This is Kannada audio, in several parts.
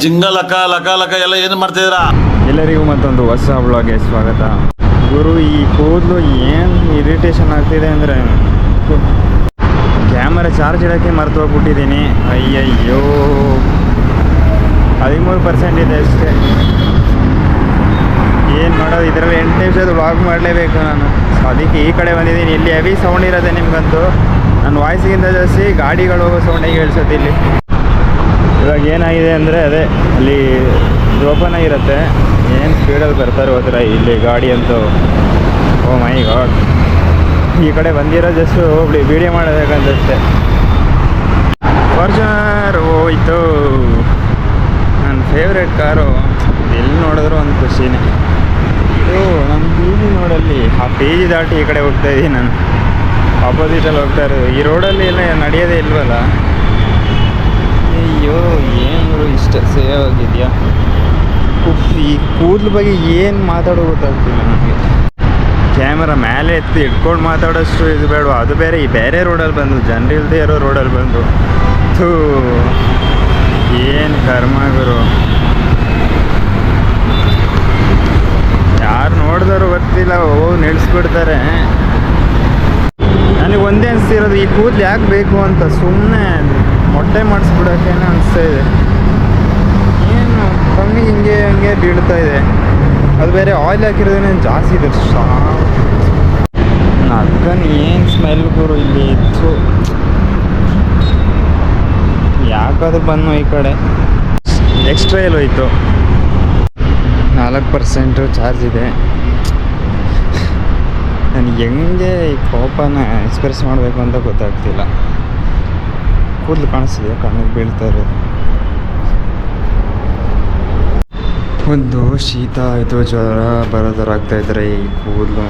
ಜಿಂಗ ಲಕ ಲಕ ಲಕ ಎಲ್ಲ ಏನು ಮಾಡ್ತಿದ್ದೀರಾ? ಎಲ್ಲರಿಗೂ ಮತ್ತೊಂದು ಹೊಸ ಬ್ಲಾಗ್ಗೆ ಸ್ವಾಗತ. ಗುರು, ಈ ಕೂದಲು ಏನು ಇರಿಟೇಷನ್ ಆಗ್ತಿದೆ ಅಂದರೆ ಕ್ಯಾಮರಾ ಚಾರ್ಜ್ ಇಡೋಕ್ಕೆ ಮರೆತು ಹೋಗ್ಬಿಟ್ಟಿದ್ದೀನಿ. ಅಯ್ಯಯ್ಯೋ, 13% ಇದೆ ಅಷ್ಟೇ. ಏನು ಮಾಡೋದು, ಇದರಲ್ಲಿ 8 ನಿಮಿಷದ ವ್ಲಾಗ್ ಮಾಡಲೇಬೇಕು ನಾನು. ಅದಕ್ಕೆ ಈ ಕಡೆ ಬಂದಿದ್ದೀನಿ. ಇಲ್ಲಿ ಹೆವಿ ಸೌಂಡ್ ಇರುತ್ತೆ ನಿಮಗಂತೂ. ನನ್ನ ವಾಯ್ಸಿಗಿಂತ ಜಾಸ್ತಿ ಗಾಡಿಗಳು ಹೋಗೋ ಸೌಂಡೇ ಕೇಳಿಸುತ್ತೆ ಇಲ್ಲಿ. ಇವಾಗ ಏನಾಗಿದೆ ಅಂದರೆ ಅದೇ ಅಲ್ಲಿ ಓಪನ್ ಆಗಿರುತ್ತೆ, ಏನು ಸ್ಪೀಡಲ್ಲಿ ಬರ್ತಾರೆ ಹೋದ್ರೆ ಇಲ್ಲಿ ಗಾಡಿ ಅಂತೂ. ಓ ಮೈ ಗಾಡ್, ಈ ಕಡೆ ಬಂದಿರೋ ಜಸ್ಟು ಹೋಗ್ಲಿ ವೀಡಿಯೋ ಮಾಡೋದಕ್ಕಂತಷ್ಟೇ. ಫಾರ್ಚುನರ್ ಹೋಯ್ತು, ನನ್ನ ಫೇವ್ರೆಟ್ ಕಾರು. ಎಲ್ಲಿ ನೋಡಿದ್ರು ಒಂದು ಖುಷಿನೇ. ಇದು ನಮ್ಮ ಪಿ ಜಿ ನೋಡಲ್ಲಿ, ಆ ಪಿ ಜಿ ದಾಟಿ ಈ ಕಡೆ ಹೋಗ್ತಾಯಿದ್ದೀನಿ ನಾನು. ಆಪೋಸಿಟಲ್ಲಿ ಹೋಗ್ತಾ ಇರೋದು. ಈ ರೋಡಲ್ಲಿ ಎಲ್ಲ ನಡೆಯೋದೇ ಇಲ್ವಲ್ಲ. ಅಯ್ಯೋ, ಏನು ಇಷ್ಟ ಸೇವ್ ಆಗಿದೆಯಾ. ಈ ಕೂದಲು ಬಗ್ಗೆ ಏನು ಮಾತಾಡೋ ಗೊತ್ತಾಗ್ತಿಲ್ಲ ನನಗೆ. ಕ್ಯಾಮರಾ ಮೇಲೆ ಎತ್ತಿ ಇಟ್ಕೊಂಡು ಮಾತಾಡೋಷ್ಟು ಇದು ಬೇಡ. ಅದು ಬೇರೆ, ಈ ಬೇರೆ ರೋಡಲ್ಲಿ ಬಂದು, ಜನರಿಲ್ಲದೆ ಇರೋ ರೋಡಲ್ಲಿ ಬಂದು, ಥೂ, ಏನು ಕರ್ಮ ಗುರು. ಯಾರು ನೋಡಿದವರು ಗೊತ್ತಿಲ್ಲ, ಹೋಗಿ ನಿಲ್ಲಿಸ್ಬಿಡ್ತಾರೆ. ನನಗೆ ಒಂದೇ ಅನಿಸ್ತಿರೋದು, ಈ ಕೂದಲು ಯಾಕೆ ಬೇಕು ಅಂತ. ಸುಮ್ಮನೆ ಮೊಟ್ಟೆ ಮಾಡಿಸ್ಬಿಡೋಕ್ಕೇನೆ ಅನಿಸ್ತಾ ಇದೆ. ಏನು ಕಮ್ಮಿ ಹಿಂಗೆ ಹಂಗೆ ಬೀಳ್ತಾ ಇದೆ. ಅದು ಬೇರೆ ಆಯಿಲ್ ಹಾಕಿರೋದೇನೆ ಜಾಸ್ತಿ ಇದೆ. ಅಕ್ಕನ ಏನು ಸ್ಮೆಲ್ ಗುರು ಇಲ್ಲಿ ಇತ್ತು. ಯಾಕಾದ್ರೂ ಬಂದು ಈ ಕಡೆ ಎಕ್ಸ್ಟ್ರಾ ಎಲ್ಲ ಹೋಯ್ತು. 4% ಚಾರ್ಜ್ ಇದೆ. ನನಗೆ ಹೆಂಗೆ ಈ ಕೋಪನ ಎಕ್ಸ್ಪ್ರೆಸ್ ಮಾಡಬೇಕು ಅಂತ ಗೊತ್ತಾಗ್ತಿಲ್ಲ. ಕೂದಲು ಕಾಣಿಸ್ತಿದೆ, ಕಣ್ಣಿಗೆ ಬೀಳ್ತಾ ಇರೋದು. ಒಂದು ಶೀತ ಆಯಿತು, ಜ್ವರ ಬರೋ ಥರ ಆಗ್ತಾಯಿದ್ರೆ ಈ ಕೂದಲು.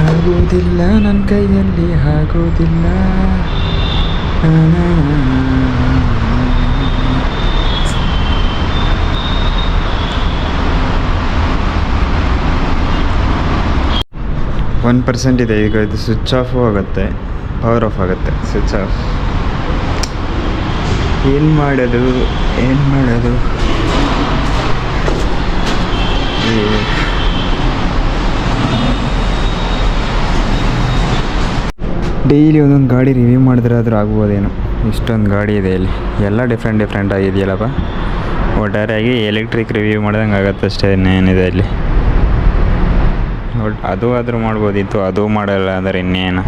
ಆಗೋದಿಲ್ಲ ನನ್ನ ಕೈಯಲ್ಲಿ, ಆಗೋದಿಲ್ಲ. 1% ಇದೆ. ಈಗ ಇದು ಸ್ವಿಚ್ ಆಫು ಆಗುತ್ತೆ, ಪವರ್ ಆಫ್ ಆಗುತ್ತೆ, ಸ್ವಿಚ್ ಆಫ್. ಏನು ಮಾಡೋದು, ಏನು ಮಾಡೋದು. ಡೈಲಿ ಒಂದೊಂದು ಗಾಡಿ ರಿವ್ಯೂ ಮಾಡಿದ್ರೆ ಆದರೂ ಆಗ್ಬೋದೇನೋ. ಇಷ್ಟೊಂದು ಗಾಡಿ ಇದೆ ಇಲ್ಲಿ, ಎಲ್ಲ ಡಿಫ್ರೆಂಟ್ ಆಗಿದೆಯಲ್ಲಪ್ಪ. ಒಟ್ಟಾರೆಯಾಗಿ ಎಲೆಕ್ಟ್ರಿಕ್ ರಿವ್ಯೂ ಮಾಡ್ದಂಗೆ ಆಗುತ್ತೆ ಅಷ್ಟೇ, ಇನ್ನೇನಿದೆ ಇಲ್ಲಿ. ಅದು ಆದರೂ ಮಾಡ್ಬೋದಿತ್ತು, ಅದು ಮಾಡಲ್ಲ ಅಂದರೆ ಇನ್ನೇನು.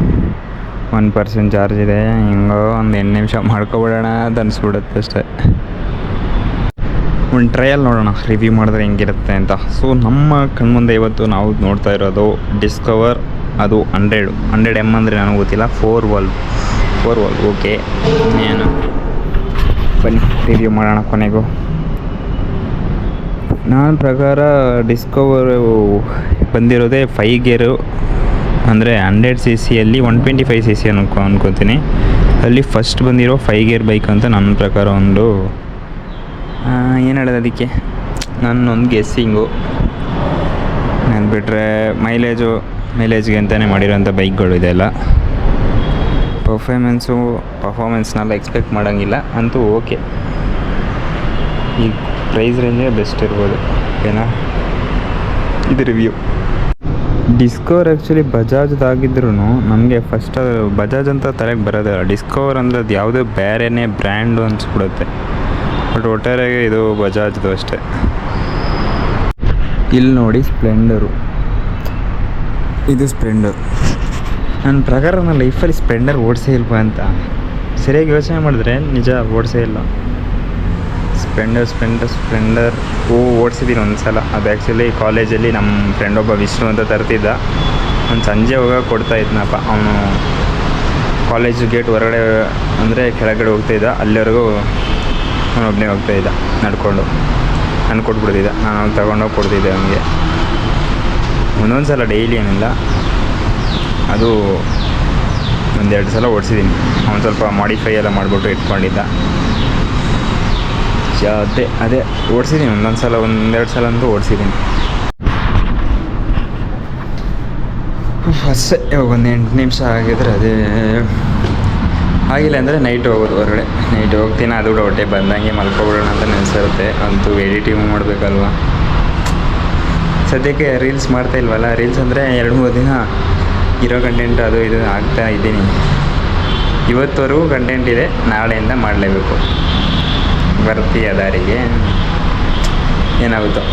1% ಚಾರ್ಜ್ ಇದೆ. ಹಿಂಗೋ ಒಂದು 8 ನಿಮಿಷ ಮಾಡ್ಕೊಬಿಡೋಣ ಅಂತ ಅನಿಸ್ಬಿಡುತ್ತೆ ಅಷ್ಟೇ. ಒಂದು ಟ್ರಯಲ್ ನೋಡೋಣ, ರಿವ್ಯೂ ಮಾಡಿದ್ರೆ ಹೆಂಗಿರುತ್ತೆ ಅಂತ. ಸೊ ನಮ್ಮ ಕಣ್ಮುಂದೆ ಇವತ್ತು ನಾವು ನೋಡ್ತಾ ಇರೋದು ಡಿಸ್ಕವರ್. ಅದು 100M ಅಂದರೆ ನನಗೆ ಗೊತ್ತಿಲ್ಲ. 4 ವಾಲ್ವ್ ಓಕೆ. ಏನು ಬನ್ನಿ ರಿವ್ಯೂ ಮಾಡೋಣ ಕೊನೆಗೂ. ನನ್ನ ಪ್ರಕಾರ ಡಿಸ್ಕವರ್ ಬಂದಿರೋದೇ 5 ಗೇರು, ಅಂದರೆ 100cc 125cc ಅನ್ಕೋತೀನಿ. ಅಲ್ಲಿ ಫಸ್ಟ್ ಬಂದಿರೋ 5 ಗೇರ್ ಬೈಕ್ ಅಂತ ನನ್ನ ಪ್ರಕಾರ. ಒಂದು ಏನು ಹೇಳೋದು ಅದಕ್ಕೆ, ನನ್ನೊಂದು ಗೆಸ್ಸಿಂಗು. ನಾನು ಬಿಟ್ಟರೆ ಮೈಲೇಜ್ಗೆ ಅಂತಲೇ ಮಾಡಿರೋಂಥ ಬೈಕ್ಗಳು ಇದೆಲ್ಲ. ಪರ್ಫಾಮೆನ್ಸ್ನೆಲ್ಲ ಎಕ್ಸ್ಪೆಕ್ಟ್ ಮಾಡೋಂಗಿಲ್ಲ ಅಂತೂ. ಓಕೆ, ಈ ಪ್ರೈಸ್ ರೇಂಜೇ ಬೆಸ್ಟ್ ಇರ್ಬೋದು. ಓಕೆನಾ, ಇದು ರಿವ್ಯೂ. ಡಿಸ್ಕವರ್ ಆ್ಯಕ್ಚುಲಿ ಬಜಾಜ್ದಾಗಿದ್ರೂ ನಮಗೆ ಫಸ್ಟ್ ಬಜಾಜ್ ಅಂತ ತಲೆಗೆ ಬರೋದಿಲ್ಲ. ಡಿಸ್ಕವರ್ ಅಂದರೆ ಅದು ಯಾವುದೇ ಬೇರೆಯೇ ಬ್ರ್ಯಾಂಡು ಅನಿಸ್ಬಿಡುತ್ತೆ. ಬಟ್ ಒಟ್ಟಾರೆಯಾಗಿ ಇದು ಬಜಾಜ್ದು ಅಷ್ಟೇ. ಇಲ್ಲಿ ನೋಡಿ ಸ್ಪ್ಲೆಂಡರು, ಇದು ಸ್ಪ್ಲೆಂಡರ್. ನನ್ನ ಪ್ರಕಾರ ನನ್ನ ಲೈಫಲ್ಲಿ ಸ್ಪ್ಲೆಂಡರ್ ಓಡಿಸೇ ಇಲ್ವಾ ಅಂತ ಸರಿಯಾಗಿ ಯೋಚನೆ ಮಾಡಿದ್ರೆ ನಿಜ ಓಡಿಸೇ ಇಲ್ಲ. ಸ್ಪ್ಲೆಂಡರ್ ಓಡಿಸಿದ್ದೀನಿ ಒಂದು ಸಲ. ಅದು ಆ್ಯಕ್ಚುಲಿ ಕಾಲೇಜಲ್ಲಿ ನಮ್ಮ ಫ್ರೆಂಡ್ ಒಬ್ಬ ವಿಷ್ಣು ಅಂತ ತರ್ತಿದ್ದ. ಒಂದು ಸಂಜೆ ಹೋಗಾಗ ಕೊಡ್ತಾ ಇದ್ನಪ್ಪ. ಅವನು ಕಾಲೇಜ್ ಗೇಟ್ ಹೊರಗಡೆ ಅಂದರೆ ಕೆಳಗಡೆ ಹೋಗ್ತಾಯಿದ್ದ, ಅಲ್ಲಿವರೆಗೂ ಅವನೊಬ್ಬನೇ ಹೋಗ್ತಾಯಿದ್ದ ನಡ್ಕೊಂಡು. ನಾನು ಕೊಟ್ಬಿಡ್ತಿದ್ದ, ನಾನು ಅವ್ನು ತಗೊಂಡೋಗಿ ಕೊಡ್ತಿದ್ದೆ ಅವನಿಗೆ. ಒಂದೊಂದು ಸಲ, ಡೈಲಿ ಏನಿಲ್ಲ. ಅದು 1-2 ಸಲ ಓಡಿಸಿದ್ದೀನಿ. ಅವನು ಸ್ವಲ್ಪ ಮಾಡಿಫೈ ಎಲ್ಲ ಮಾಡಿಬಿಟ್ಟು ಇಟ್ಕೊಂಡಿದ್ದ. ಅದೇ ಓಡಿಸಿದ್ದೀನಿ ಒಂದೊಂದು ಸಲ, 1-2 ಸಲ ಅಂತೂ ಓಡಿಸಿದ್ದೀನಿ. ಅಷ್ಟೇ. ಇವಾಗ ಒಂದು 8 ನಿಮಿಷ ಆಗಿದ್ರೆ ಅದೇ ಆಗಿಲ್ಲ ಅಂದರೆ ನೈಟ್ ಹೋಗೋದು ಹೊರಗಡೆ. ನೈಟ್ ಹೋಗ್ತೀನಿ, ಅದು ಹೊಟ್ಟೆ ಬಂದಂಗೆ ಮಲ್ಕೊಬಿಡೋಣ ಅಂತ ನೆನೆಸಿರುತ್ತೆ. ಅಂತೂ ಎಡಿಟಿಂಗ್ ಮಾಡಬೇಕಲ್ವ. ಸದ್ಯಕ್ಕೆ ರೀಲ್ಸ್ ಮಾಡ್ತಾ ಇಲ್ವಲ್ಲ. ರೀಲ್ಸ್ ಅಂದರೆ 2-3 ದಿನ ಇರೋ ಕಂಟೆಂಟ್ ಅದು ಇದು ಆಗ್ತಾ ಇದ್ದೀನಿ. ಇವತ್ತವರೆಗೂ ಕಂಟೆಂಟ್ ಇದೆ, ನಾಳೆಯಿಂದ ಮಾಡಲೇಬೇಕು. ಬರ್ತೀಯ ದಾರಿಗೆ, ಏನಾಗುತ್ತೋ.